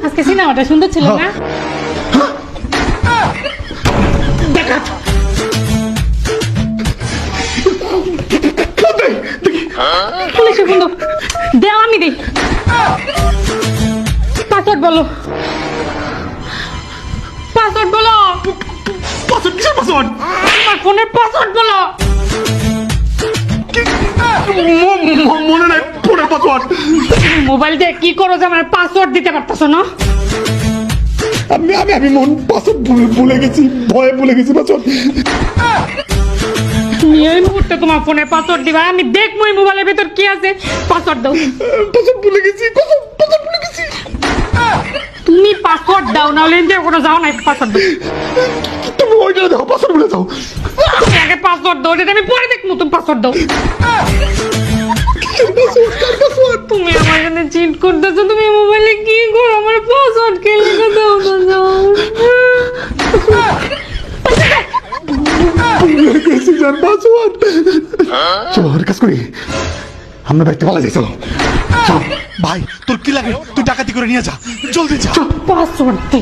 আজকে সিনেমাটা সুন্দর ছিল না? ডাকাত পুলিশের বন্ধু দেও, আমি দিই। পাসওয়ার্ড বলো, পাসওয়ার্ড বলো, পাসওয়ার্ড কিসের পাসওয়ার্ড? আমার ফোনের পাসওয়ার্ড বলো। মনে নাই ফোনের পাসওয়ার্ড। মোবাইল দিয়ে কি করো যে আমার পাসওয়ার্ড দিতে পারতেছো না? আমি আমি আমি মন পাসওয়ার্ড ভুলে গেছি, ভয়ে ভুলে গেছি পাসওয়ার্ড। তুমি এই মুহূর্তে তোমার ফোনের পাসওয়ার্ড দিবা, আমি দেখবো এই মোবাইলের ভেতর কি আছে। পাসওয়ার্ড দাও। পাসওয়ার্ড ভুলে গেছি, পাসওয়ার্ড ভুলে গেছি। তুমি পাসওয়ার্ড দাও, নাহলে ইন্ডিয়া কোনো যাও না। পাসওয়ার্ড দাও। তুমি ওইটা দাও, পাসওয়ার্ড ভুলে যাও। তুমি আগে পাসওয়ার্ড দাও, এটা আমি পরে দেখবো। তুমি পাসওয়ার্ড দাও। তুমি আমার জন্য চিট করতেছো। তুমি মোবাইলে কি করো? আমার পাসওয়ার্ড কে লিখে দাও না যাও। ভুলে গেছি জান পাসওয়ার্ড। চলো আর কাজ করি, আমরা বাইতে পালা যাই। চলো চলো ভাই তোর কি লাগে? তুই ডাকাতি করে নিয়ে যা, জলদি যা। পাসওয়ার্ড দে।